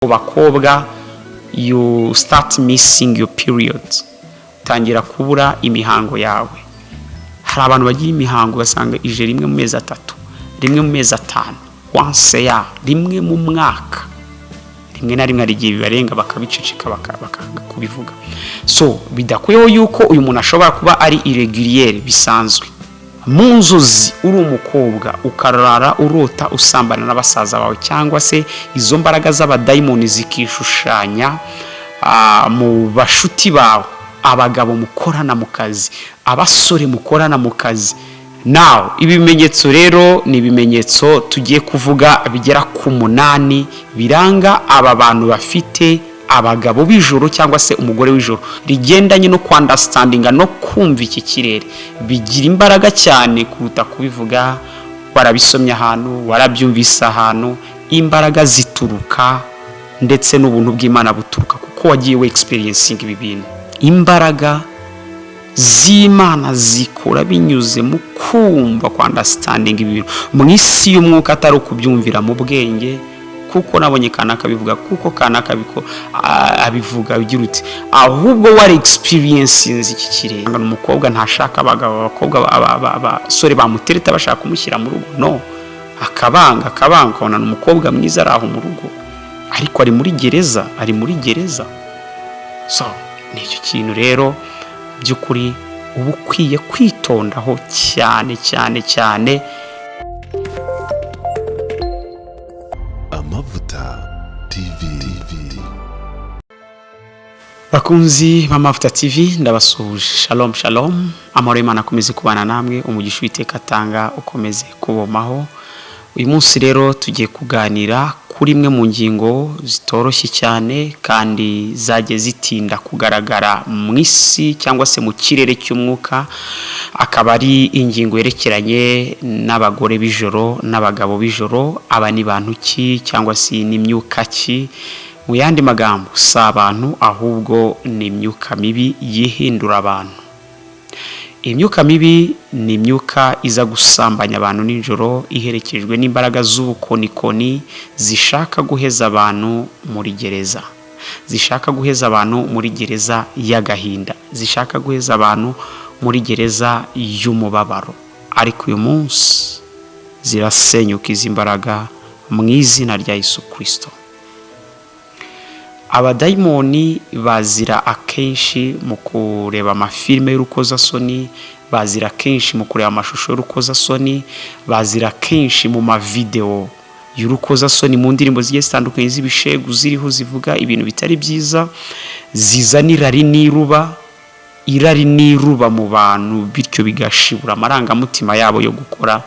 bakobwa you start missing your period, tangira kubura imihango yawe. Hari abantu bagira imihango basanga ije rimwe mu mezi 3, rimwe mu mezi 5, once ya rimwe mu mwaka, rimwe na rimwe arigiye bibarenga bakabiceceka bakanga kubivuga. So bidakuyeho yuko uyu muntu ashobora kuba ari irregulier bisanzwe. Mu nzozi uri umukobwa ukarara urota usambana n'abasaza bawe, cyangwa se izo mbaraga z'abadayimoni zikishushanya mu bashuti bawe, abagabo mukorana mu kazi, abasore mukorana mu kazi. Now ibimenyetso rero ni ibimenyetso tugiye kuvuga bigera ku 8 biranga aba bantu bafite abagabo b'ijoro cyangwa se umugore w'ijoro, rigendanye no understandinga no kumva iki kirere. Bigira imbaraga cyane kuruta kubivuga warabisomye ahantu, warabyumvise ahantu. Imbaraga zituruka ndetse n'ubuntu bw'Imana buturuka kuko wagiye we experiencing ibi bintu. Imbaraga z'Imana zikora binyuze mu kumva understanding ibi bintu mu isi y'umwuka, atari kubyumvira mu bwenge. Kuko nabonye kanaka bivuga, kuko kanaka biko abivuga ugira uti ahubwo wari experiencing iki kirere. Umukobwa ntashaka abagabo, abakobwa abasore bamutereta bashaka kumushyira mu rugo, no, akabanga ona umukobwa mwiza araho mu rugo, ariko ari muri gereza. So nicyo kintu rero by'ukuri ubu kwiye kwitondaho cyane. Bakunzi b'Amavuta TV ndabasuhuje. Shalom, amahoro y'Imana akomeze kubana namwe, umugisha w'Iteka atanga ukomeze kubomaho. Uyu munsi rero tugiye kuganira kuri imwe mu ngingo zitoroshye cyane kandi zagiye zitinda kugaragara mu isi cyangwa se mu kirere cy'umwuka. Akaba ari ingingo yerekeranye n'abagore b'ijoro n'abagabo b'ijoro. Aba ni bantu ki cyangwa se n'imyuka ki? Mu yandi magambo si abantu, ahubwo ni imyuka mibi yihindura abantu. Imyuka mibi ni imyuka iza gusambanya abantu nijoro, iherekejwe n'imbaraga z'ubukonikoni zishaka guheza abantu muri gereza, zishaka guheza abantu muri gereza y'agahinda, zishaka guheza abantu muri gereza y'umubabaro. Ariko uyu munsi zirasenyuka izi mbaraga mu izina rya Yesu Kristo. Abadayimoni bazira akenshi mu kureba amafilme y'urukozasoni, bazira akenshi mu kureba amashusho y'urukozasoni, bazira akenshi mu mavideo y'urukozasoni, mu ndirimbo zigiye zitandukanye z'ibishegu ziriho zivuga ibintu bitari byiza, zizanira irari niruba mu bantu, bityo bigashibura amarangamutima yabo yo gukora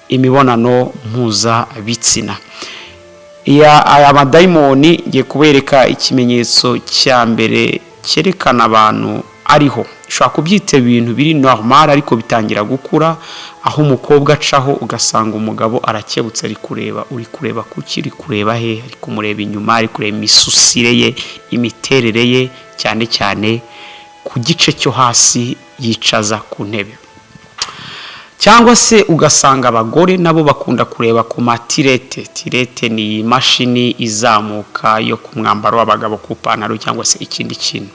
imibonano mpuzabitsina. Aya madayimoni ngiye kubereka ikimenyetso cya mbere cyerekana abantu ariho. Ushobora kubyita ibintu biri normal ariko bitangira gukura, aho umukobwa acaho ugasanga umugabo arakebutse ari kureba. Uri kureba kuki? Uri kureba he? Ari kumureba inyuma, ari kureba imisusire ye, imiterere ye, cyane ku gice cyo hasi yicaza ku ntebe. Cyangwa se ugasanga abagore nabo bakunda kureba ku matirete. Tirete ni imashini izamuka yo ku mwambaro w'abagabo ku pantaro cyangwa se ikindi kintu.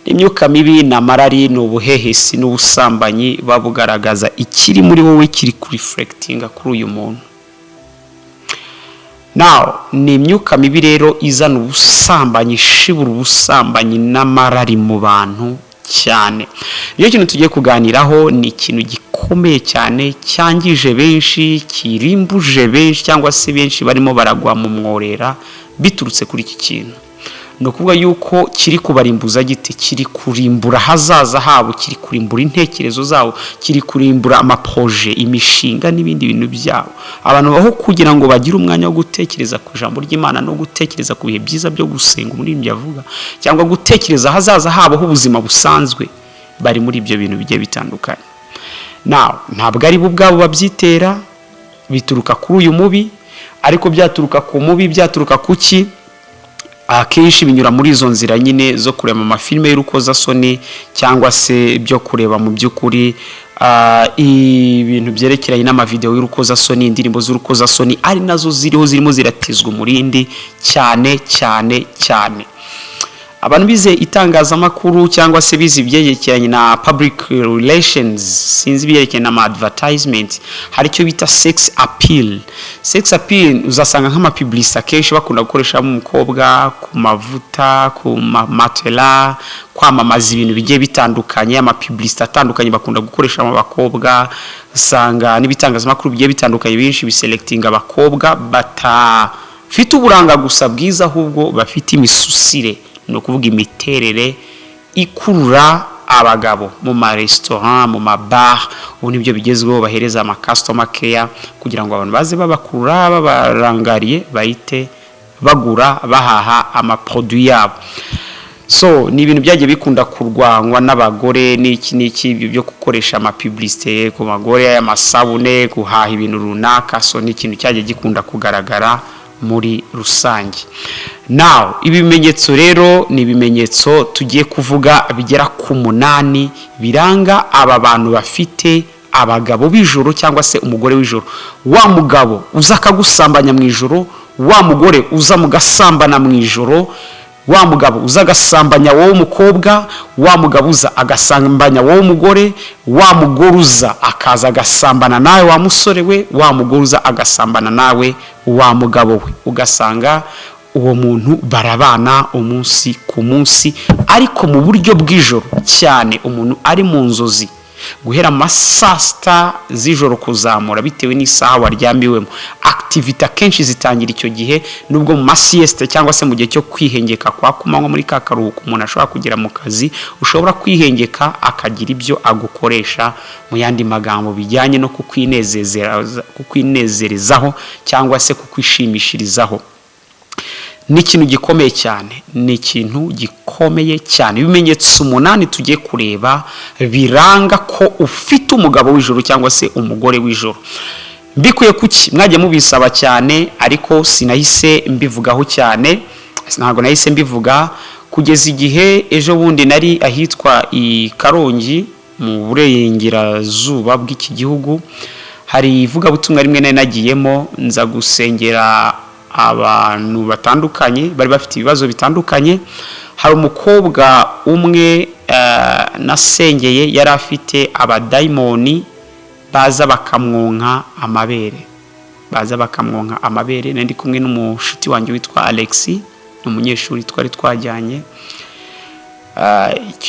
Imyuka mibi na marari n'ubuhehesi n'ubusambanyi babugaragaza ikiri muri wowe kiri kureflectinga kuri uyu muntu. Now ni imyuka mibi rero izana ubusambanyi, shibura ubusambanyi n'amarari mu bantu cyane. Iyo kintu tugiye kuganiraho ni ikintu gikomeye cyane, cyangije benshi, kirimbuje benshi, cyangwa se benshi barimo baragwa mu mworera biturutse kuri iki kintu. No kuvuga yuko kiri kubarimbuza gite? Kiri kurimbura hazaza habo, kiri kurimbura intekerezo zabo, kiri kurimbura amaproje, imishinga n'ibindi bintu byabo. Abantu baho kugira ngo bagire umwanya wo gutekereza ku ijambo ry'Imana no gutekereza ku bihe byiza byo gusenga muri ibyo yavuga, cyangwa gutekereza hazaza habo h'ubuzima busanzwe, bari muri ibyo bintu bigiye bitandukanye. Now ntabwo ari bo ubwabo babyitera, bituruka kuri uyu mubi, ariko byaturuka ku mubi, byaturuka kuki? Akenshi binyura muri izo nzira nyine zo kureba amafilme y'urukozasoni, cyangwa se byo kureba mu by'ukuri ibintu byerekeranye n'amavideo y'urukozasoni, indirimbo z'urukozasoni ari nazo zirimo ziratizwa umurindi cyane cyane cyane. Abantu bize itangazamakuru cyangwa se bize ibyerekeranye na public relations, sinzi ibyerekeranye na advertisement, hari icyo bita sex appeal. Sex appeal uzasanga nk'amapublicité kenshi bakunda gukoresha mu mukobwa, ku mavuta, ku matela, kwamamaza ibintu bigiye bitandukanye. Amapublicité atandukanye bakunda gukoresha mu bakobwa, usanga n'ibitangazamakuru bigiye bitandukanye benshi biselectinga abakobwa batafite uburanga gusa bwiza, ahubwo bafite imisusire, no kuvuga imiterere ikurura abagabo mu ma restaurant, mu ma bar. Ubu nibyo bigezweho, bahereza ama customer care kugira ngo abantu baze babakurura babarangariye bahite bagura bahaha ama produit yabo. So ni ibintu byagiye bikunda kurwanywa n'abagore n'iki byo gukoresha ama publicité ku bagore, amasabune, guhaha ibintu runaka. So ni ikintu cyagiye gikunda kugaragara muri rusange. Now ibimenyetso rero ni ibimenyetso tugiye kuvuga bigera ku 8 biranga aba bantu bafite abagabo b'ijoro cyangwa se umugore w'ijoro. Wa mugabo uza akagusambanya mu ijoro, wa mugore uza mugasambana mu ijoro, wa mugabo uza agasambanya wowe umukobwa, wa mugabo uza agasambanya wowe umugore, wa mugore uza akaza agasambana nawe wa musore we, wa mugore uza agasambana nawe wa mugabo we. Ugasanga uwo muntu barabana umunsi ku munsi, ariko mu buryo bw'ijoro cyane. Umuntu ari mu nzozi guhera masasta z'ijoro kuzamura bitewe n'isaha waryamiwemo. Activity kenshi zitangira icyo gihe, nubwo mu masieste cyangwa se mu gihe cyo kwihengeka kwa kumanywa muri kakaruhuko umuntu ashobora kugira mu kazi, ushobora kwihengeka akagira ibyo agukoresha, mu yandi magambo bijyanye no kukwinezerezaho cyangwa se kukwishimishirizaho. Ni ikintu gikomeye cyane, ni ikintu gikomeye cyane. Ibimenyetso 8 tugiye kureba biranga ko ufite umugabo w'ijoro cyangwa se umugore w'ijoro. Mbikuye kuki mwaje mubisaba cyane, ariko sinahise mbivugaho cyane, ntago nahise mbivuga kugeza igihe ejo bundi nari ahitwa i Karongi mu burengerazuba bw'iki gihugu. Hari ivuga butumwa rimwe nari nagiyemo nza gusengera abantu batandukanye bari bafite ibibazo bitandukanye. Hari umukobwa umwe nasengeye yari afite abadaimoni baza bakamwonka amabere. Nandi kumwe n'umushiti wanjye witwa Alexi, umunyeshuri twari twajyanye.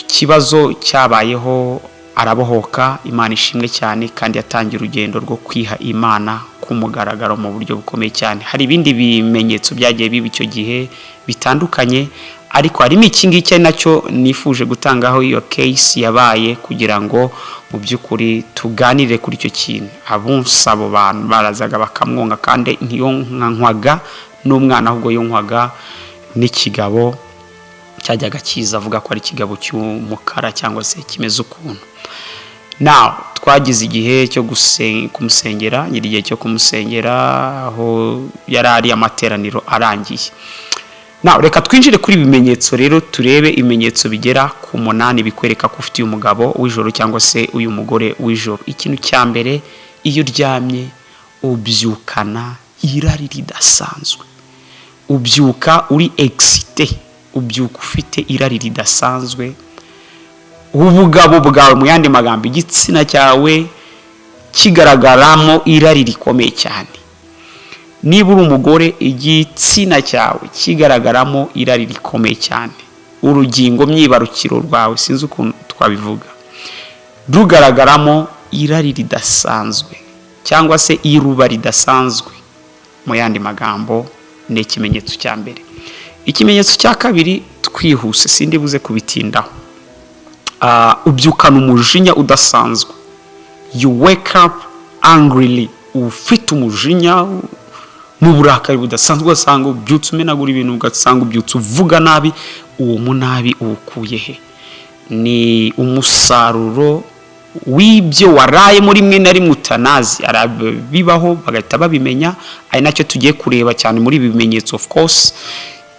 Kibazo cyabayeho, arabohoka, Imana ishimwe cyane, kandi yatangiye urugendo rwo kwiha Imana kumugaragaro mu buryo bukomeye cyane. Hari ibindi bimenyetso byagiye biba icyo gihe bitandukanye, ariko harimo iki ngiki nacyo nifuje gutangaho iyo case yabaye kugira ngo mu by'ukuri tuganire kuri icyo kintu. Abonsabo bantu barazaga bakamwonga, kandi ntiyonkwaga n'umwana, ahubwo yonkwaga n'ikigabo cyajyaga kiza avuga ko ari ikigabo cy'umukara cyangwa se kimeze ukuntu. Now twagize igihe cyo kumusengera, igihe cyo kumusengera aho yarari amateraniro arangiye. Now reka twinjire kuri ibimenyetso rero, turebe ibimenyetso bigera ku 8 bikwereka ko ufite umugabo w'ijoro cyangwa se uyu mugore w'ijoro. Ikintu cya mbere, iyo uryamye ubyukana irari ridasanzwe, ubyuka uri excité, ubyuka ufite irari ridasanzwe. Ubugabo bwawe mu yandi magambo, igitsina cyawe kigaragaramo irari rikomeye cyane. Niba uri umugore, igitsina cyawe kigaragaramo irari rikomeye cyane. Urugingo myibarukiro rwawe, sinzi ukuntu twabivuga, rugaragaramo irari ridasanzwe cyangwa se iruba ridasanzwe. Mu yandi magambo ni ikimenyetso cya mbere. Ikimenyetso cya kabiri, twihuse sindi buze kubitindaho, ubyukana umujinya udasanzwe. You wake up angrily, ufite umujinya mu burakari budasanzwe, ugasanga ubyutse umenagura ibintu, ugasanga ubyutse uvuga nabi. Uwo munabi ukuye he? Ni umusaruro w'ibyo waraye muri mwe na rimwe utanazi. Arabibaho bagahita babimenya, ari nacyo tugiye kureba cyane muri ibi bimenyetso. Of course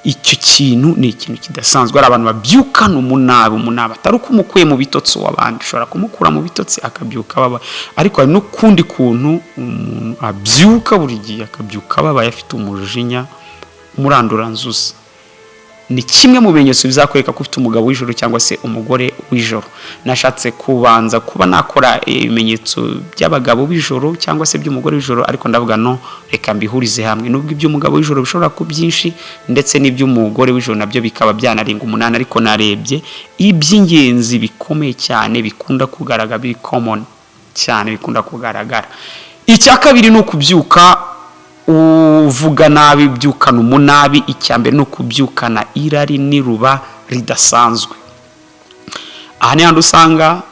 icyo kintu ni ikintu kidasanzwe. Ari abantu babyukana umunabi atari uko umukuye mu bitotsi w'abandi, ushobora kumukura mu bitotsi akabyuka baba, ariko hari n'ukundi kuntu umuntu abyuka buri gihe akabyuka baba afite umujinya umuranduranzuzi. Ni kimwe mu bimenyetso bizakwereka ko ufite umugabo w'ijoro cyangwa se umugore w'ijoro. Nashatse kubanza kuba nakora ibimenyetso by'abagabo b'ijoro cyangwa se by'umugore w'ijoro, ariko ndavuga no, reka mbihurize hamwe. Nubwo iby'umugabo w'ijoro bishobora kuba byinshi ndetse n'iby'umugore w'ijoro nabyo bikaba byanarenga 8, ariko narebye iby'ingenzi bikomeye cyane bikunda kugaragara, biri common cyane bikunda kugaragara. Icya kabiri ni ukubyuka uvuga nabi, byukana umunabi. Icyambere no kubyukana irari niruba ridasanzwe. Aha ni handi usanga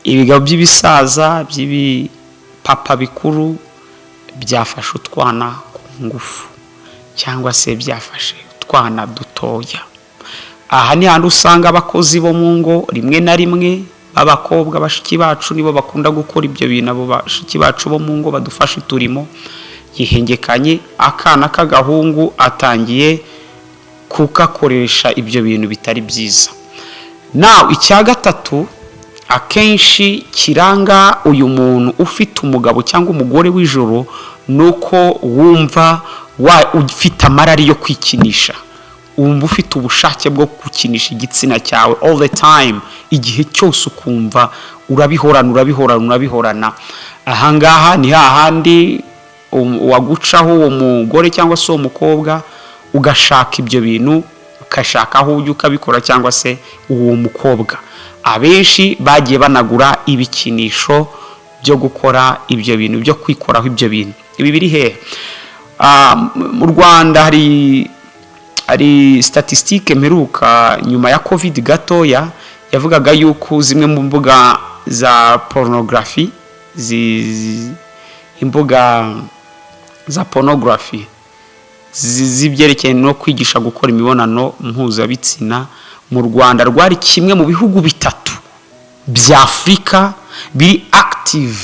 ibigabo by'ibisaza by'ibipapa bikuru byafashe utwana ku ngufu cyangwa se byafashe utwana dutoya. Aha ni handi usanga abakozi bo mu ngo rimwe na rimwe b'abakobwa, bashiki bacu nibo bakunda gukora ibyo bintu. Abo bashiki bacu bo mu ngo badufasha turimo, yihengekanye akana k'agahungu atangiye kukakoresha ibyo bintu bitari byiza. Nawe icya gatatu akenshi kiranga uyu muntu ufite umugabo cyangwa umugore w'ijoro, nuko wumva ufite amarari yo kwikinisha, wumva ufite ubushake bwo gukinisha igitsina cyawe all the time, igihe cyose ukumva urabihorana. Ahangaha ni hahandi wagucaho uwo mugore cyangwa se uwo mukobwa, ugashaka ibyo bintu, ukashaka aho ujya ukabikora, cyangwa se uwo mukobwa. Abenshi bagiye banagura ibikinisho byo gukora ibyo bintu, byo kwikoraho ibyo bintu. Ibi biri hehe? Mu Rwanda hari statistique mperuka nyuma ya covid gatoya yavugaga yuko zimwe mu mbuga za pornography, imbuga za pornography zibyerekeye no kwigisha gukora imibonano mpuzabitsina mu Rwanda rwari kimwe mu bihugu bitatu bya Afrika biri active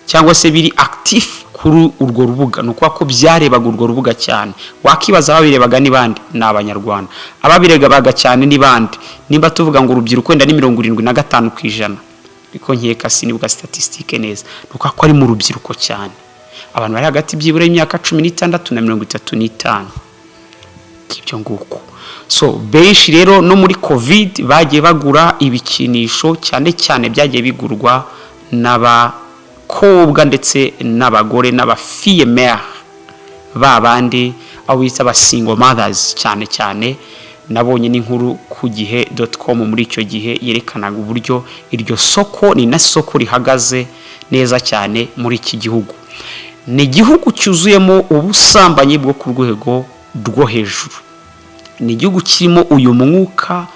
cyangwa se biri active kuri urwo rubuga. Nuko ko byarebaga urwo rubuga cyane. Wakibaza ababirebaga ni bande? Ni Abanyarwanda. Ababiregaga cyane ni bande? Nimba tuvuga ngo urubyiruko wenda ni 75%, biko nkeka sinibuka statistique neza. Nuko ko ari mu rubyiruko cyane, abantu bari hagati byibura y'imyaka 16 na 35. Ibyo nguko. So benshi rero no muri covid bagiye bagura ibikinisho, cyane byagiye bigurwa n'abakobwa ndetse n'abagore n'abafiyemere babandi abo bita aba single mothers. cyane nabonye n'inkuru ku gihe.com muri icyo gihe yerekanaga uburyo iryo soko ni na soko rihagaze neza cyane muri iki gihugu. Ni igihugu cyuzuyemo ubusambanyi bwo ku rwego rwo hejuru. Ni igihugu kirimo uyu mwuka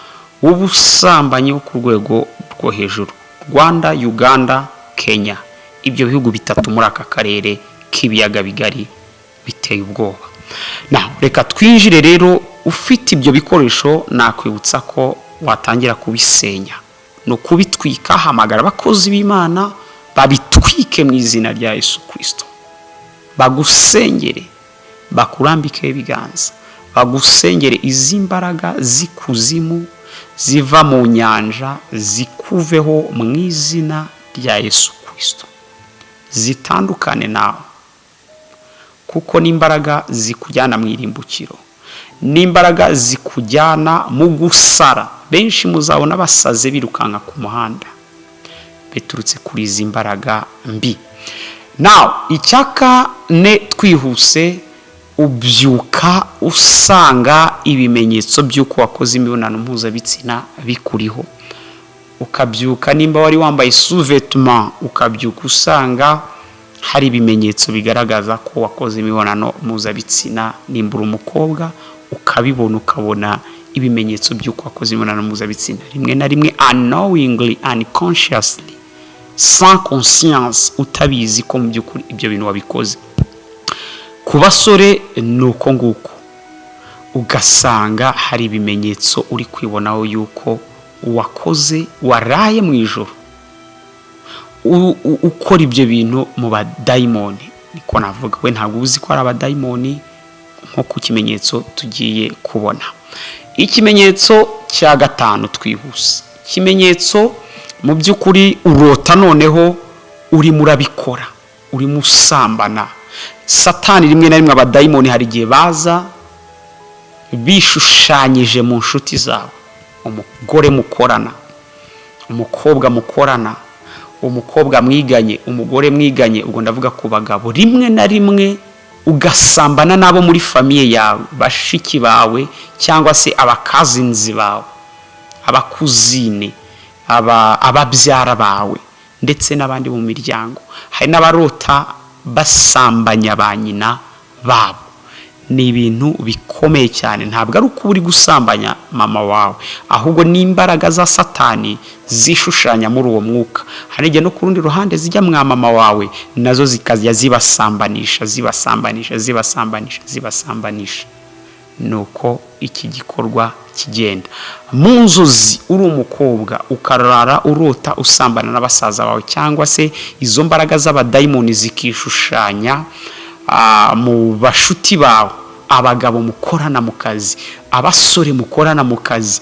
w'ubusambanyi bwo ku rwego rwo hejuru. Rwanda, Uganda, Kenya, ibyo bihugu bitatu muri aka karere k'ibiyaga bigari biteye ubwoba. Reka twinjire rero. Ufite ibyo bikoresho nakwibutsa ko watangira kubisenya, no kubitwika. Hamagara abakozi b'Imana babitwike mu izina rya Yesu Kristo, bagusengere, bakurambike ibiganza, bagusengere izi mbaraga zikuzimu ziva mu nyanja zikuveho mu izina rya Yesu Kristo, zitandukane nawe, kuko n'imbaraga zikujyana mu irimbukiro, n'imbaraga zikujyana mu gusara. Benshi muzabona basaze birukanka ku muhanda biturutse kuri izi mbaraga mbi. Icyaka ne twihuse, ubyuka usanga ibimenyetso by'uko wakoze imibonano mpuzabitsina bikuriho. Ukabyuka nimba wari wambaye sous-vêtement, ukabyuka usanga hari ibimenyetso bigaragaza ko wakoze imibonano mpuzabitsina. Nimba umukobwa ukabibona, ukabona ibimenyetso by'uko wakoze imibonano mpuzabitsina, rimwe na rimwe unknowingly, unconsciously, sans conscience, utabizi ko mu by'ukuri ibyo bintu wabikoze. Ku basore nuko nguko, ugasanga hari ibimenyetso uri kwibonaho yuko wakoze, waraye mu ijoro ukora ibyo bintu mu badayimoni. Niko navuga, we ntabwo uzi ko ari abadayimoni, nko ku kimenyetso tugiye kubona. Ikimenyetso cya gatanu twihuse. Ikimenyetso mu by'ukuri urota noneho uri murabikora, uri musambana. Satani rimwe na rimwe abadayimoni hari igihe baza bishushanyije mu nshuti zawe, umugore mukorana, umukobwa mukorana, umukobwa mwiganye, umugore mwiganye, ubwo ndavuga ku bagabo. Rimwe na rimwe ugasambana nabo muri famiye yawe, bashiki bawe cyangwa se abakazinzi bawe, abakuzine, ababyara bawe ndetse n'abandi mu miryango. Hari n'abarota basambanya ba nyina babo. Ni ibintu bikomeye cyane. Ntabwo ari uko uri gusambanya mama wawe, ahubwo ni imbaraga za Satani zishushanya muri uwo mwuka. Hari igihe no ku rundi ruhande zijya mwa mama wawe, nazo zikajya zibasambanisha. Nuko iki gikorwa kigenda. Mu nzozi uri umukobwa ukarara urota usambana n'abasaza bawe, cyangwa se izo mbaraga z'abadayimoni zikishushanya mu bashuti bawe, abagabo mukorana mu kazi, abasore mukorana mu kazi,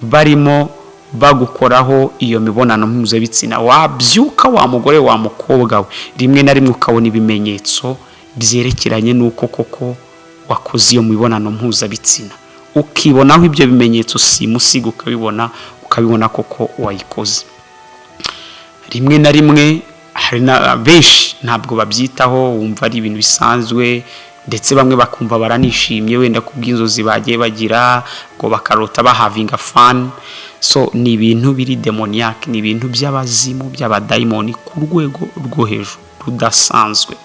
barimo bagukoraho iyo mibonano mpuzabitsina. Wabyuka wa mugore wa mukobwa we, rimwe na rimwe ukabona ibimenyetso byerekeranye n'uko koko wakoze iyo mibonano mpuzabitsina, ukibonaho ibyo bimenyetso simusiga, ukabibona koko wayikoze. Rimwe na rimwe hari na benshi ntabwo babyitaho, wumva ari ibintu bisanzwe, ndetse bamwe bakumva baranishimye wenda kubw'inzozi bagiye bagira, ngo bakarota bahavinga fun. So ni ibintu biri demoniac, ni ibintu by'abazimu, by'abadayimoni ku rwego rwo hejuru rudasanzwe.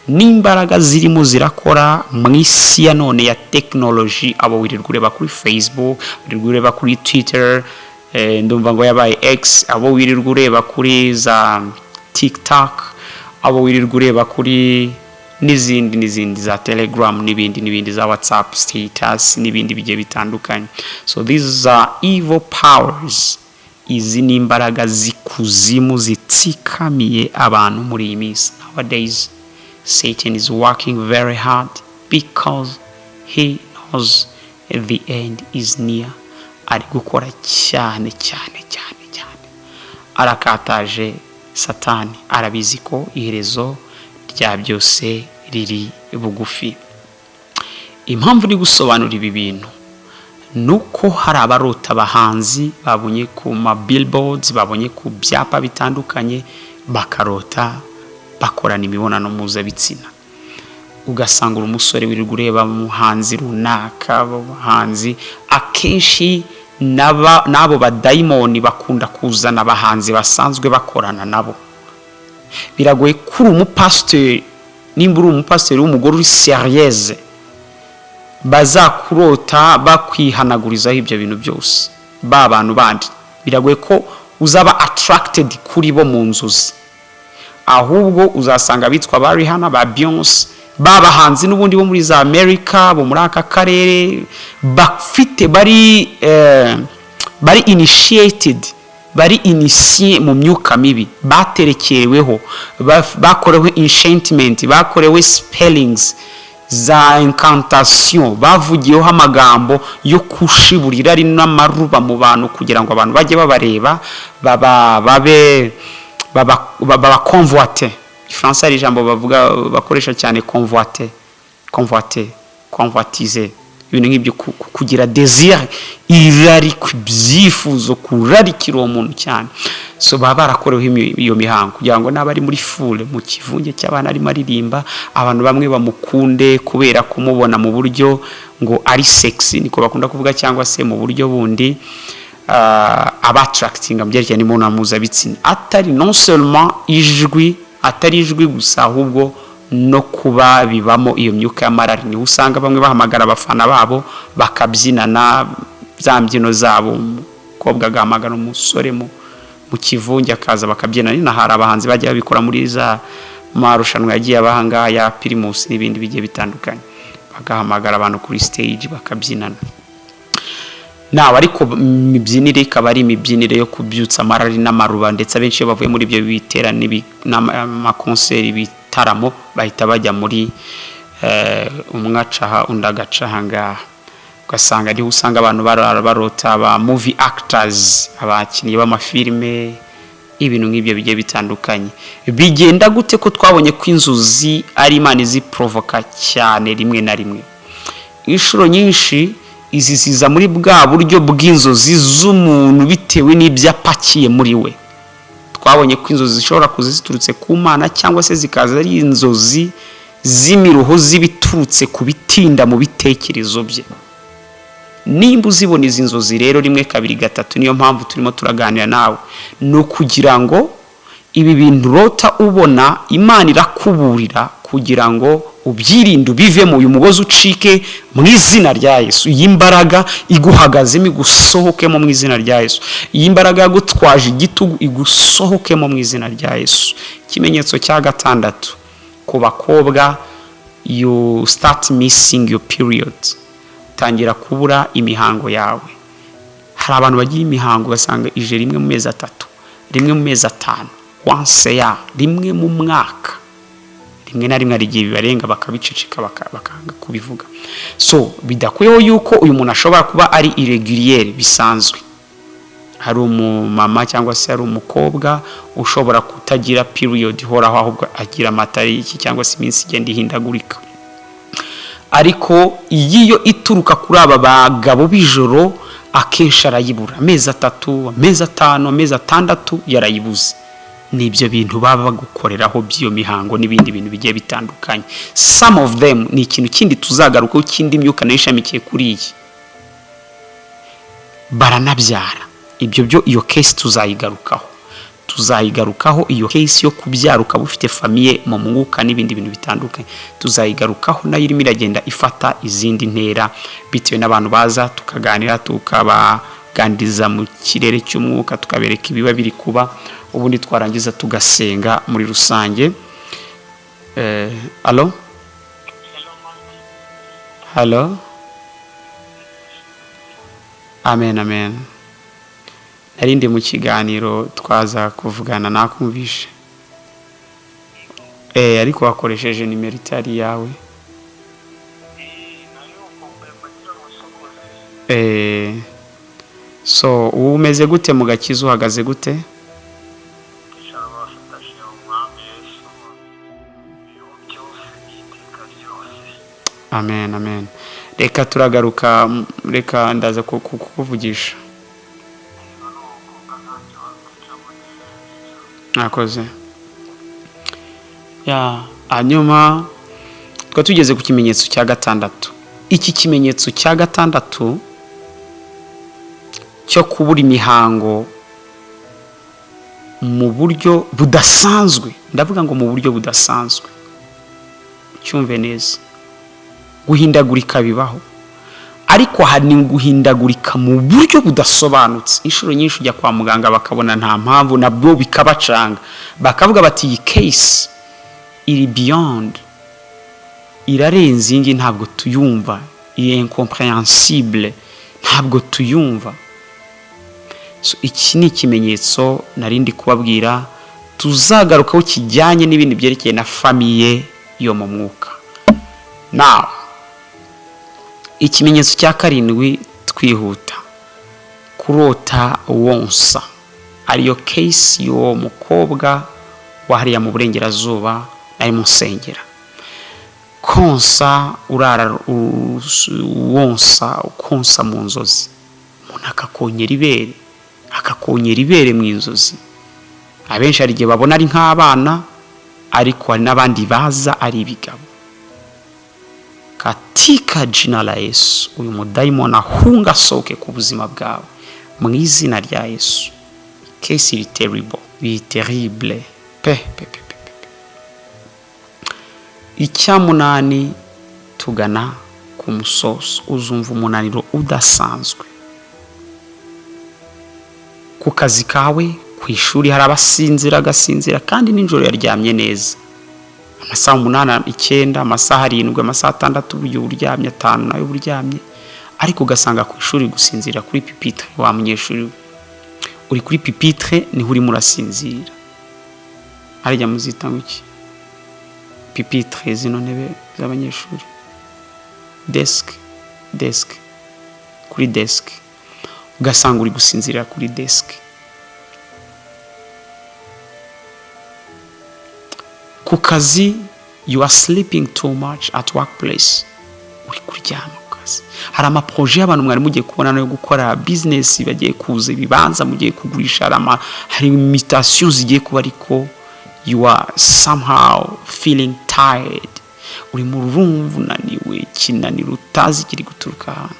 N'imbaraga zirimo zirakora mu isi ya none ya technology. Abo wirirwa ureba kuri Facebook, wirirwa ureba kuri Twitter, ndumva ngo yabaye X, abo wirirwa ureba kuri za TikTok, abo wirirwa ureba kuri n'izindi za Telegram n'ibindi za WhatsApp status n'ibindi bigiye bitandukanye. So these are evil powers. Izi ni imbaraga zikuzimu zitsikamiye abantu muri iyi minsi. Nowadays Satan is working very hard because he knows the end is near. Ari gukora cyane. Arakataje Satani, arabizi ko iherezo rya byose riri bugufi. Impamvu ni gusobanura ibi bintu nuko hari abarota abahanzi babonye ku ma billboards, babonye ku byapa bitandukanye, bakarota bakorana imibonano mpuzabitsina. Ugasanga umusore wirirwa ureba umuhanzi runaka, abahanzi akenshi nabo badayimoni bakunda kuzana abahanzi basanzwe bakorana nabo. Biragoye kuri umupasiteri, nimba uri umupasiteri w'umugore uri serieuse, bazakurota bakwihanagurizaho ibyo bintu byose. Ba bantu bandi biragoye ko uzaba attracted kuri bo mu nzozi, ahubwo uzasanga bitwa ba Rihanna, ba Beyonce, babahanzi n'ubundi bo muri za America, bo muri aka karere, bafite bari initiated, bari initié mu myuka mibi, baterekereweho, bakorewe enchantment, bakorewe spellings za incantation, bavugiyeho amagambo yo kushiburira ari n'amaruba mu bantu kugira ngo abantu bajye babareba, baba convoiter. Ifaransa ari ijambo bavuga bakoresha cyane convoitiser, ibintu nk'ibyo kugira désir, irari, kubyifuzo, kurarikira uwo muntu cyane. So baba barakoreweho iyo mihango kugira ngo n'abari muri foule mu kivunge cy'abana arimo aririmba, abantu bamwe bamukunde kubera kumubona mu buryo ngo ari sexy, niko bakunda kuvuga, cyangwa se mu buryo bundi abattracting byerekeye n'imibonano mpuzabitsina. Atari non seulement atari ijwi gusa, ahubwo no kuba bibamo iyo myuka y'amarari. Ni usanga bamwe bahamagara abafana babo bakabyinana za mbyino zabo, umukobwa agahamagara umusore mu kivunge akaza bakabyinana. Ni hari abahanzi bajya babikora muri za marushanwa yagiye abahanga ya Primus n'ibindi bigiye bitandukanye, bagahamagara abantu kuri stage bakabyinana. Nawe ariko imibyinire ikaba ari imibyinire yo kubyutsa amarari n'amaruba, ndetse abenshi iyo bavuye muri ibyo biterane n'amakonseri bitaramo bahita bajya muri umwe acaha undi agacaha ngaha, ugasanga ariho usanga abantu barota aba movie actors, abakinnyi b'amafilime, ibintu nk'ibyo bigiye bitandukanye. Bigenda gute ko twabonye ko inzozi ari Imana iziprovoka cyane rimwe na rimwe? Inshuro nyinshi izi ziza muri bwa buryo bw'inzozi z'umuntu bitewe n'ibyo apakiye muri we. Twabonye ko inzozi zishobora kuza ziturutse ku Mana cyangwa se zikaza ari inzozi z'imiruho zibiturutse ku bitinda mu bitekerezo bye. Nimba uzibona izi nzozi rero rimwe kabiri gatatu, niyo mpamvu turimo turaganira nawe, no kugira ngo ibi bintu rota ubona Imana irakuburira kugira ngo ubyirinde ubivemo, uyu mugozi ucike mu izina rya Yesu. Iyi mbaraga iguhagazemo igusohokemo mu izina rya Yesu. Iyi mbaraga yagutwaje igitugu igusohokemo mu izina rya Yesu. Ikimenyetso cya gatandatu, ku bakobwa, you start missing your period. Tangira kubura imihango yawe. Hari abantu bagira imihango basanga ije rimwe mu mezi 3, rimwe mu mezi 5, once ya rimwe mu mwaka, rimwe na rimwe arigiye bibarenga bakabiceceka bakanga kubivuga. So bidakuyeho yuko uyu muntu ashobora kuba ari irregulier bisanzwe. Hari umumama cyangwa se hari umukobwa ushobora kutagira period ihoraho, ahubwo agira amatariki cyangwa se iminsi igenda ihindagurika. Ariko iyo ituruka kuri aba bagabo b'ijoro akenshi arayibura amezi 3, amezi 5, amezi 6 yarayibuze. Nibyo bintu baba bagukoreraho by'iyo mihango n'ibindi bintu bigiye bitandukanye. Some of them ni ikintu kindi tuzagaruka kindi myuka nayishamikiye kuri iyi. Baranabyara. Ibyo byo iyo case tuzayigarukaho iyo case yo kubyara ukaba ufite famille mu mwuka n'ibindi bintu bitandukanye. Tuzayigarukaho nayo irimo iragenda ifata izindi ntera bitewe n'abantu baza tukaganira, tukabaganiriza mu kirere cy'umwuka, tukabereka ibiba biri kuba, ubundi twarangiza tugasenga muri rusange. Hello. Amen. Narindi mu kiganiro twaza kuvugana nakumvishe. Ariko wakoresheje nimero itari yawe. So umeze gute mu gakiza, uhagaze gute? Amen. Reka turagaruka, reka ndaza kukuvugisha. Nakoze. Hanyuma tugeze ku kimenyetso cya gatandatu. Iki kimenyetso cya gatandatu cyo kubura imihango mu buryo budasanzwe. Ndavuga ngo mu buryo budasanzwe. Cyumve neza. Guhindagurika bibaho. Ariko hari guhindagurika mu buryo budasobanutse. Inshuro nyinshi ujya kwa muganga bakabona nta mpamvu, nabwo bikabacanga. Bakavuga bati iyi case iri beyond, irarenze ingi, ntabwo tuyumva, iri incomprehensible, ntabwo tuyumva. So iki ni ikimenyetso narindi kubabwira, tuzagarukaho kijyanye n'ibindi byerekeye na famille yo mu mwuka. Now ikimenyetso cya karindwi twihuta, kurota wonsa. Ariyo case yo mukobwa wahariya mu burengerazuba ari musengera. Konsa, urara wonsa, ukonsa mu nzozi. Umuntu akakonyera ibere mu inzozi. Abenshi ari gihe babona ari nk'abana, ariko hari n'abandi baza ari ibigabo. Katika jina la Yesu, uyu mudayimoni ahunga asohoke ku buzima bwawe mu izina rya Yesu. Case iri terrible. Icyamunani tugana ku musozo. Uzumva umunaniro udasanzwe ku kazi kawe, ku ishuri. Hari abasinzira agasinzira kandi ninjoro yaryamye neza, amasaha 8, 9, amasaha 7, amasaha 6 buryo uryamye, 5 nayo uryamye. Ariko ugasanga ku ishuri gusinzira kuri pupitre. Wa munyeshuri uri kuri pupitre ni uri murasinzira. Arya muzita nguki pupitre, zino ntebe z'abanyeshuri. Desk kuri desk, ugasanga uri gusinzirira kuri desk. Ku kazi you are sleeping too much at workplace, uri kuryama ku kazi. Hari amaproje y'abantu mwari mugiye kubona no gukora business, bagiye kuza ibibanza mugiye kugurisha, hari imitation zigiye kuba, ariko you are somehow feeling tired, uri mu rumvu unaniwe, kinaniro utazi kiri guturuka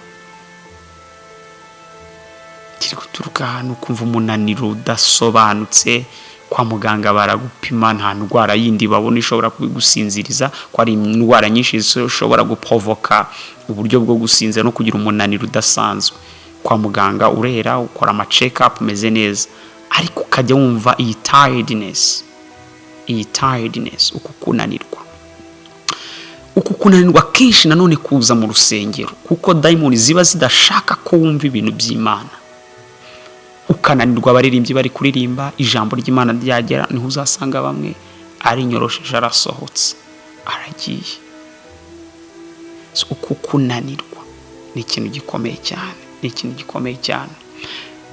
ahantu, ukumva umunaniro udasobanutse. Kwa muganga baragupima, nta ndwara yindi babona ishobora kugusinziriza, ko ari indwara nyinshi zishobora guprovoka uburyo bwo gusinzira no kugira umunaniro udasanzwe. Kwa muganga urera, ukora ama check up umeze neza, ariko ukajya wumva iyi tiredness, uku kunanirwa kenshi nanone kuza mu rusengero, kuko daimoni ziba zidashaka ko wumva ibintu by'Imana. Ukananirwa abaririmbyi bari kuririmba ijambo ry'Imana ryagera, niho uzasanga bamwe ari nyorosheje, arasohotse, aragiye. So uku kunanirwa ni ikintu gikomeye cyane,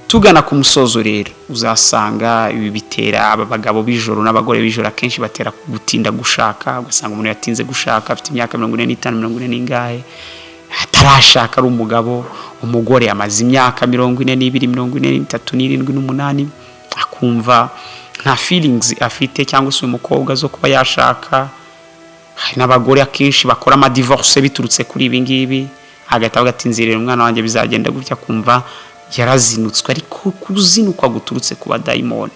Tugana ku musozo rero, uzasanga ibi bitera aba bagabo b'ijoro n'abagore b'ijoro akenshi batera gutinda gushaka. Ugasanga umuntu yatinze gushaka afite imyaka 45 40 atarashaka ari umugabo. Umugore amaze imyaka 42 43 47 akumva nta feelings afite cyangwa se umukobwa zo kuba yashaka. Hari n'abagore akenshi bakora ama divorce biturutse kuri ibi ngibi, hagati agatinzirira umwana wanjye bizagenda gutya, kumva yarazinutswe, ariko kuzinukwa guturutse kuba daimoni.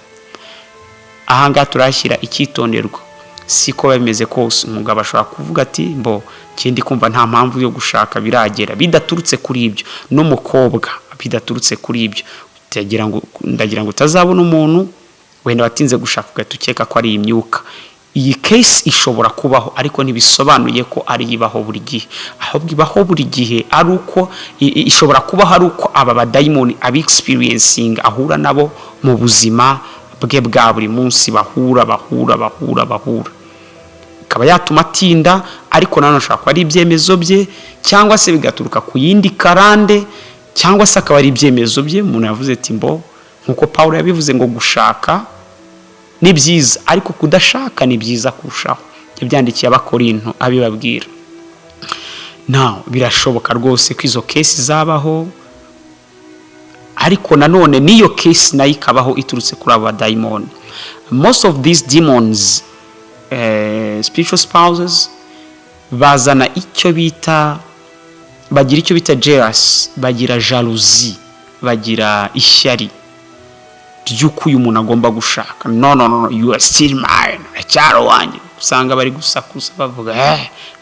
Ahanga turashyira icyitonderwa, siko bimeze kose. Umugabo ashobora kuvuga ati mbo kindi kumva nta mpamvu yo gushaka biragera, bidaturutse kuri ibyo. N'umukobwa bidaturutse kuri ibyo, ndagira ngo utazabona umuntu wenda watinze gushaka ugatukeka ko ari imyuka. Iyi case ishobora kubaho, ariko ntibisobanuye ko ari ibaho buri gihe. Ahubwo ibaho buri gihe ari uko ishobora kubaho, ari uko aba badaimoni abi experiencing ahura nabo mu buzima bwe bwa buri munsi, bahura. Akaba yatuma atinda, ariko nanone ashaka ko ari ibyemezo bye, cyangwa se bigaturuka ku yindi karande, cyangwa se akaba ari ibyemezo bye. Umuntu yavuze ati mbo, nkuko Paulo yabivuze ngo gushaka ni byiza, ariko kudashaka ni byiza kurushaho. Yabyandikiye abakorinto abibabwira. Now birashoboka rwose ko izo case zabaho, ariko nanone niyo case nayo ikabaho iturutse kuri aba daimoni. Most of these demons, spiritual spouses, bazana bagira icyo bita jealous, bagira jalousie, bagira ishyari ry'uko uyu muntu agomba gushaka. No, you are still mine, cyaro wanjye. Usanga bari gusakuza bavuga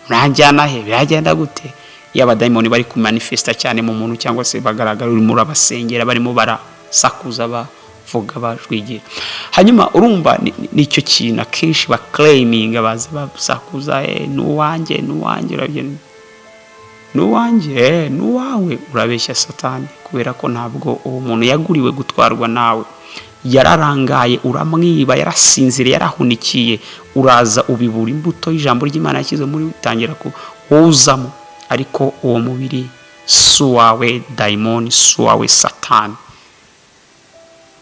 mwanjyana he, biragenda gute? Yaba daimoni bari ku manifesta cyane mu muntu, cyangwa se bagaragara uri muri abasengera barimo barasakuza bavuga bajwigira. Hanyuma urumva nicyo kintu akenshi ba claiming, baza basakuza nuwanjye urabye, nuwawe. Urabeshya Satani, kubera ko ntabwo uwo muntu yaguriwe gutwarwa nawe. Yararangaye, uramwiba, yarasinzire, yarahunikiye. Uraza ubibura imbuto y'ijambo ry'Imana yashyize muri utangira ko wuzamo, ariko uwo mubiri suwawe daimoni, suwawe Satani.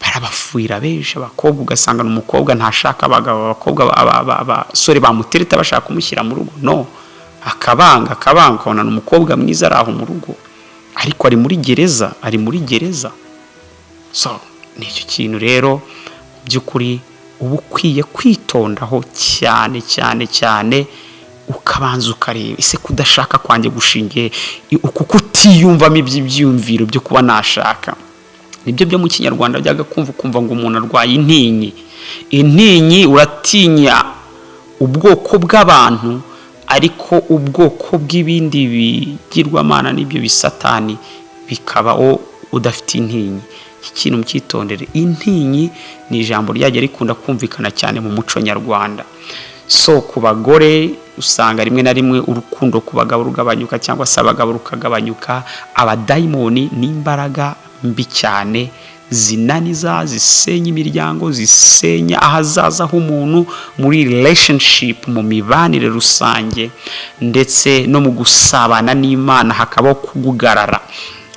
Barabafuira benshi abakobwa, ugasanga n'umukobwa ntashaka abagabo, abakobwa abasore bamutereta bashaka kumushyira mu rugo, no, akabanga ukabona n'umukobwa mwiza araho mu rugo, ariko ari muri gereza. So nicyo kintu rero by'ukuri uba ukwiye kwitondaho cyane, ukabanza ukareba ese kudashaka kwanjye gushingiye uku kutiyumvamo ibyiyumviro byo kuba nashaka. Nibyo byo mu Kinyarwanda byaga kumva ngo umuntu arwaye intinyi. Uratinya ubwoko bw'abantu, ariko ubwoko bw'ibindi bigirwamana n'ibyo bisatani bikabaho udafite intinyi. Ikintu mukitondere, intinyi ni ijambo ryaje rikunda kumvikana cyane mu muco nyarwanda. So ku bagore usanga rimwe na rimwe urukundo ku bagabo rugabanyuka, cyangwa se abagabo rukagabanyuka. Abadaimoni n'imbaraga mbi cyane zinaniza, zisenya imiryango, zisenya ahazaza h'umuntu muri relationship, mu mibanire rusange, ndetse no mu gusabana n'Imana hakabaho kugugarara,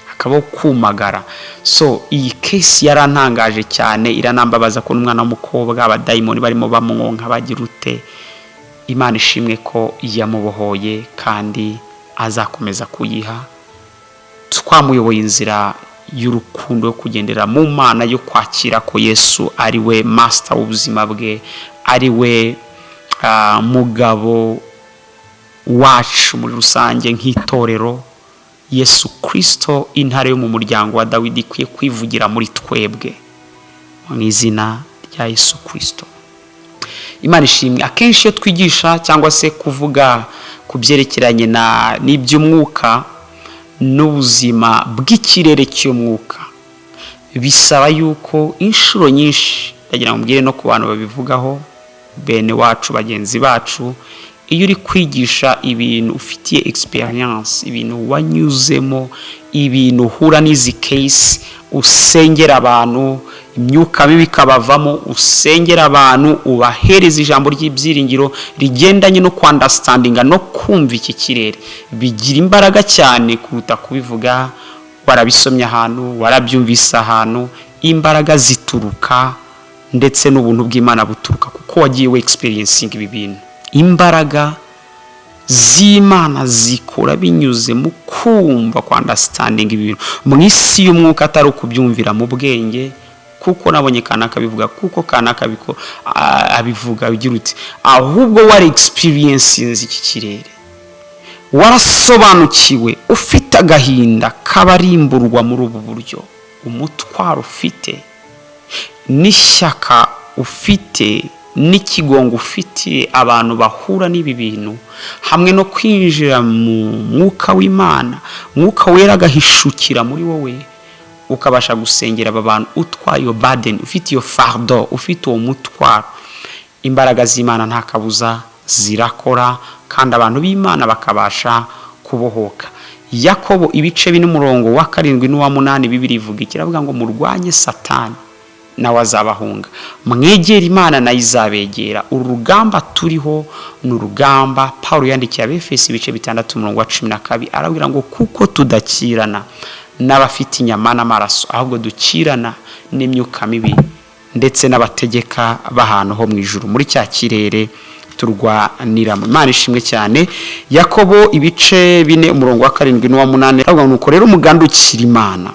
hakabaho kumagara. So iyi case yarantangaje cyane, iranambabaza ko n'umwana w'umukobwa abadayimoni barimo bamwonka bagira ute. Imana ishimwe ko yamubohoye kandi azakomeza kuyiha. Twamuyoboye inzira y'urukundo yo kugendera mu Mana, yo kwakira ko Yesu ari we master w'ubuzima bwe, ari we mugabo wacu muri rusange nk'itorero. Yesu Kristo intare yo mu muryango wa Dawidi ikwiye kwivugira muri twebwe mu izina rya Yesu Kristo. Imana ishimwe. Akenshi iyo twigisha cyangwa se kuvuga ku byerekeranye n'iby'umwuka n'ubuzima bw'ikirere cy'umwuka, bisaba yuko inshuro nyinshi, ndagira ngo mbwire no ku bantu babivugaho, bene wacu, bagenzi bacu, iyo uri kwigisha ibintu ufitiye experience, ibintu wanyuzemo, ibintu uhura n'izi case, usengera abantu imyuka mibi ikabavamo, usengera abantu ubahereza ijambo ry'ibyiringiro rigendanye no understandinga no kumva iki kirere, bigira imbaraga cyane kuruta kubivuga warabisomye ahantu, warabyumvise ahantu. Imbaraga zituruka ndetse n'ubuntu bw'Imana buturuka kuko wagiye we experiencing ibi bintu. Imbaraga z'Imana zikora binyuze mu kumva ku understanding ibintu mu isi y'umwuka, atari ukubyumvira mu bwenge, kuko nabonye kanaka bivuga, kuko kanaka abivuga bigira uti, ahubwo wari experiencing iki kirere, warasobanukiwe, ufite agahinda kabarimburwa muri ubu buryo, umutwaro ufite n'ishyaka ufite n'ikigongo ufitiye abantu bahura n'ibi bintu, hamwe no kwinjira mu mwuka w'Imana, mwuka wera agahishukira muri wowe, ukabasha gusengera aba bantu utwaye iyo burden, ufite iyo fardo, ufite uwo mutwaro. Imbaraga z'Imana nta kabuza zirakora kandi abantu b'Imana bakabasha kubohoka. Yakobo ibice 4:7 n'uwa8 Bibiri ivuga ikiravuga ngo murwanye Satani nawe azabahunga, mwegera Imana nayo izabegera. Urugamba turiho n'urugamba Paulo yandikiye Abefesi ibice 6:12 arabwira ngo kuko tudakirana n'abafite inyama n'amaraso, ahubwo dukirana n'imyuka mibi ndetse n'abategeka b'ahantu ho mu ijuru, muri cya kirere turwanira. Imana ishimwe cyane. Yakobo ibice 4:7 n'uwa8 aravuga ngo nuko rero umugandukira Imana,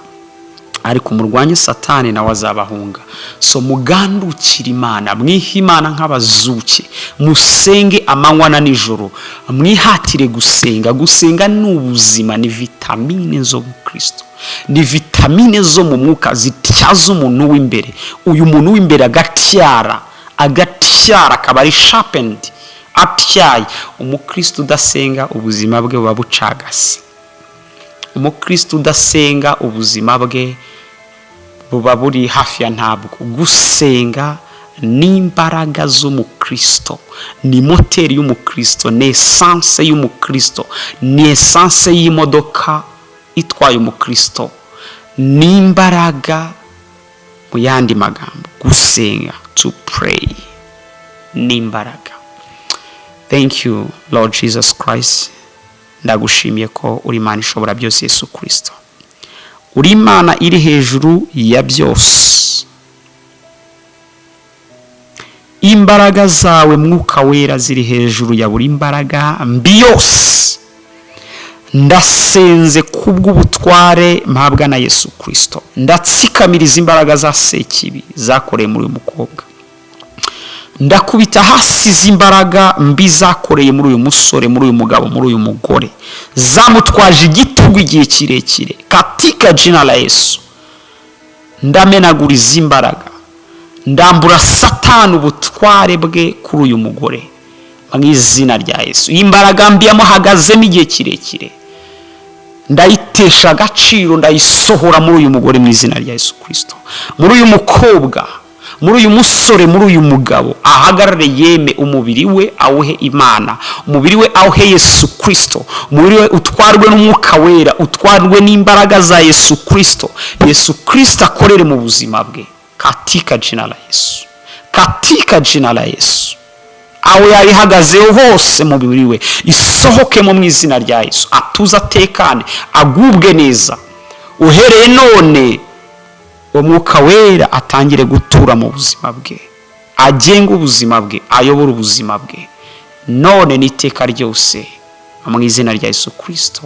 ariko murwanye Satani nawe azabahunga. So mugandukira Imana, mwiha Imana nk'abazuki, musenge amanywa na nijoro, mwihatire gusenga. Gusenga ni ubuzima, ni vitamine zo mu Kristo, ni vitamine zo mu mwuka zityaza umuntu w'imbere. Uyu muntu w'imbere agatyara akaba ari sharpened, atyaye. Umukristo udasenga ubuzima bwe buba bucagase. Umukristo udasenga ubuzima bwe buba buri hafi ya ntabwo. Gusenga ni imbaraga z'umukristo, ni moteri y'umukristo, ni essence y'umukristo, ni essence y'imodoka itwaye umukristo, ni imbaraga. Mu yandi magambo, gusenga, to pray, ni imbaraga. Thank you Lord Jesus Christ. Ndagushimiye ko uri Imana ishobora byose, Yesu Kristo uri Imana iri hejuru ya byose. Imbaraga zawe mwuka wera ziri hejuru ya buri imbaraga mbi yose. Ndasenze kubw'ubutware mpabwa na Yesu Kristo, ndatsikamiriza imbaraga za sekibi zakoreye muri uyu mukobwa. Ndakubita hasi z'imbaraga mbi zakoreye muri uyu musore, muri uyu mugabo, muri uyu mugore, zamutwaje igitugu igihe kirekire. Katika jina la Yesu ndamenagura izi imbaraga, ndambura Satani ubutware bwe kuri uyu mugore mu izina rya Yesu. Imbaraga mbi yamuhagazemo igihe kirekire ndayitesha agaciro, ndayisohora muri uyu mugore mu izina rya Yesu Kristo. Muri uyu mukobwa, muri uyu musore, muri uyu mugabo ahagarare yeme umubiri we awuhe Imana, umubiri we awuhe Yesu Kristo, umubiri we utwarwe n'umwuka wera, utwarwe n'imbaraga za Yesu Kristo. Yesu Kristo akorere mu buzima bwe katika jina la Yesu, katika jina la Yesu. Aho yarihagazeho hose mu mubiri we isohoke mu izina rya Yesu, atuza tekane, agubwe neza. Uhereye none umwuka wera atangire gutura mu buzima bwe, agenga ubuzima bwe, ayobora ubuzima bwe none n'iteka ryose mu izina rya Yesu Kristo.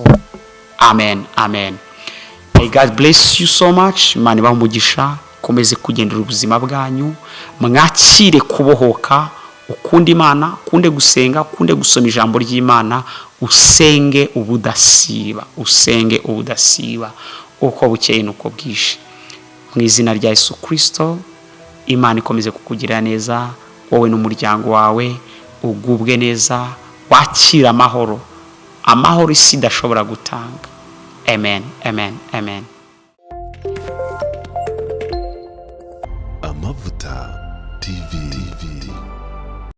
Amen, amen. May God bless you so much. Imana ibahe umugisha, komeze kugendera ubuzima bwanyu, mwakire kubohoka, ukunda Imana, ukunde gusenga, ukunde gusoma ijambo ry'Imana, usenge ubudasiba, usenge ubudasiba uko bukeye nuko bwije. Mu izina rya Yesu Kristo, Imana ikomeze kukugira neza, wowe n'umuryango wawe ugubwe neza, wakira amahoro, amahoro isi idashobora gutanga. Amen, amen, amen. Amavuta TV.